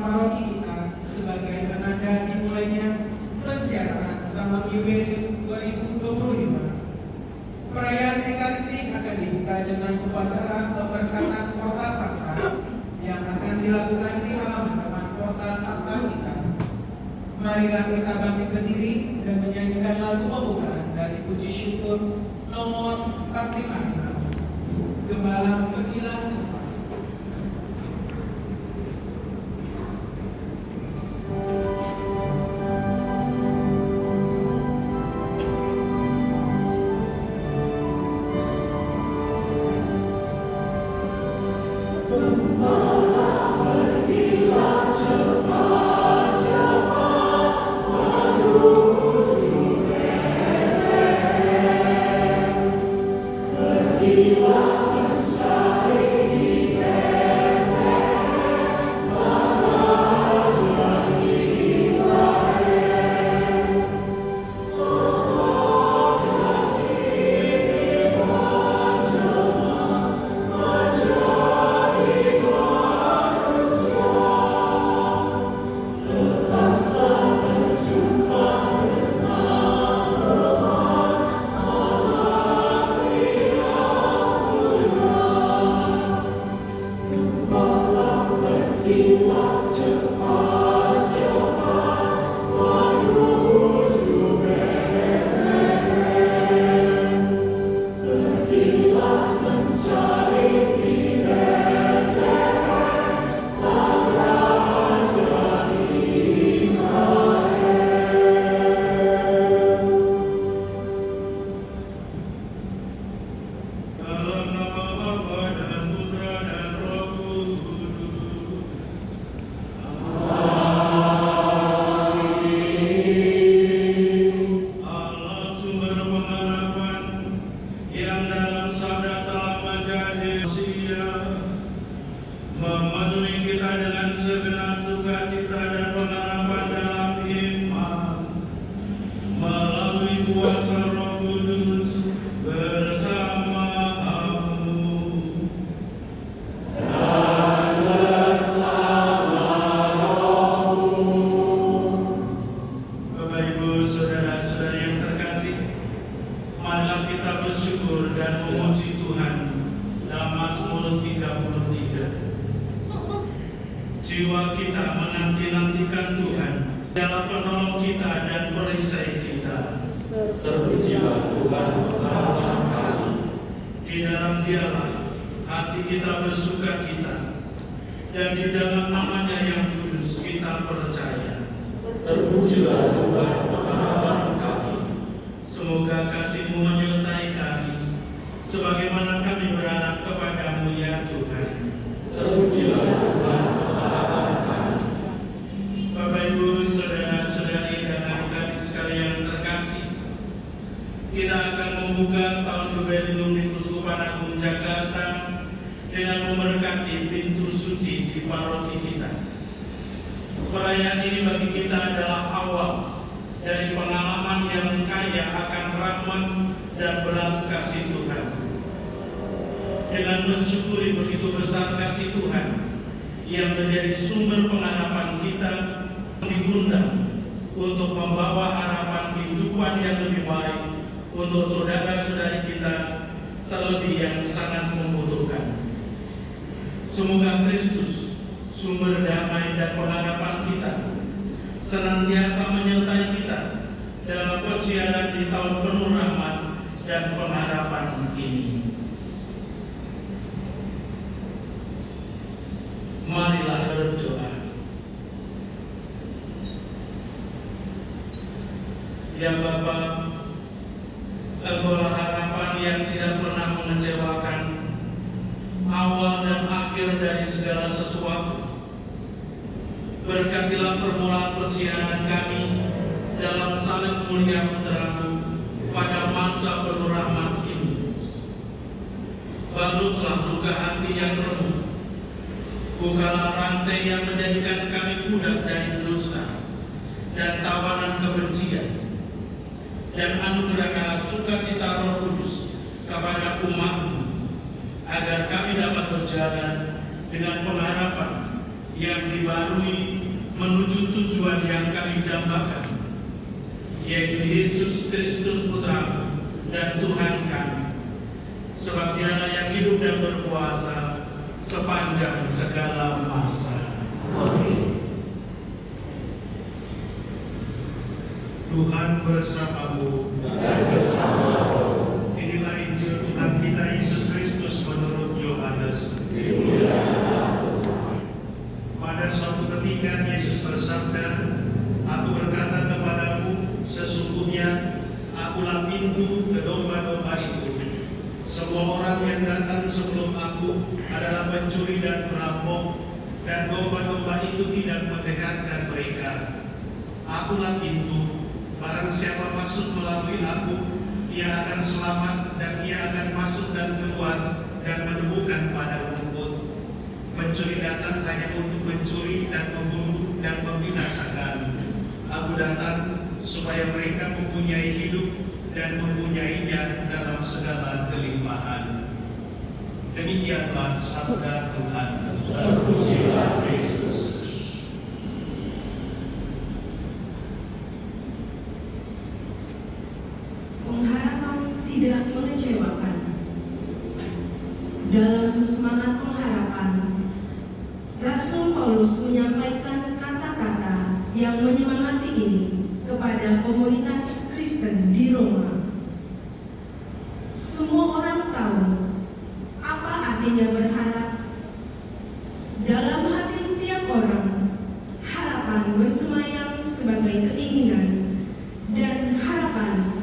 paroki kita sebagai penanda dimulainya pensiaran tahun Yubileum 2025. Perayaan Ekaristi akan dibuka dengan upacara pemberkatan Porta Sankta yang akan dilakukan di halaman depan Porta Sankta kita. Marilah kita bangkit berdiri dan menyanyikan lagu pembukaan dari puji syukur nomor 456, Gembala Pergilah Cepat. Jiwa kita menanti-nantikan Tuhan, Dialah penolong kita dan perisai kita. Terpujilah Tuhan pengharapan kami. Di dalam Dialah hati kita bersuka cita, dan di dalam nama-Nya yang kudus kita percaya. Terpujilah Tuhan pengharapan kami. Semoga kasih-Mu menyertai kami, sebagaimana kami berharap kepada-Mu ya Tuhan. Terpujilah Tuhan pengharapan kami. Bapak, Ibu, saudara-saudari dan adik-adik sekalian terkasih, kita akan membuka tahun Jubileum di Keuskupan Agung Jakarta dengan memberkati pintu suci di paroki kita. Perayaan ini bagi kita adalah awal dari pengalaman yang kaya akan rahmat dan belas kasih Tuhan. Dengan mensyukuri begitu besar kasih Tuhan yang menjadi sumber pengharapan kita, diundang untuk membawa harapan kehidupan yang lebih baik untuk saudara-saudari kita, terlebih yang sangat membutuhkan. Semoga Kristus, sumber damai dan pengharapan kita, senantiasa menyertai kita dalam persiapan di tahun penuh rahmat dan pengharapan ini. Marilah berdoa. Ya Bapa, Engkaulah harapan yang tidak pernah mengecewakan, awal dan akhir dari segala sesuatu. Berkatilah permulaan persiapan kami dalam salib mulia Putra-Mu pada masa penuh rahmat ini. Balutlah luka hati yang remuk, bukalah rantai yang menjadikan kami budak dari dosa dan tawanan kebencian, dan anugerahkanlah sukacita Roh Kudus kepada umat-Mu, agar kami dapat berjalan dengan pengharapan yang dibarui menuju tujuan yang kami dambakan, yaitu Yesus Kristus Putra dan Tuhan kami, sebab Dialah yang hidup dan berkuasa sepanjang segala masa. Amin. Tuhan bersamamu Dan bersama rohmu. Inilah Injil Tuhan kita Yesus Kristus menurut Yohanes. Dimuliakanlah Tuhan. Pada suatu ketika Yesus bersabda, "Aku berkata kepadamu, sesungguhnya Akulah pintu ke domba-domba itu. Semua orang yang datang sebelum Aku adalah pencuri dan perampok, dan domba-domba itu tidak mendekatkan mereka. Akulah pintu. Barang siapa masuk melalui Aku, ia akan selamat, dan ia akan masuk dan keluar dan menemukan padang rumput. Pencuri datang hanya untuk mencuri dan membunuh dan membinasakan. Aku datang supaya mereka mempunyai hidup dan mempunyainya dalam segala kelimpahan." Demikianlah sabda Tuhan. Terpujilah Kristus. Pengharapan tidak mengecewakan. Dalam semangat pengharapan, Rasul Paulus menyampaikan kata-kata yang menyemangati ini kepada komunitas Kristen di Roma. Semua orang tahu apa artinya berharap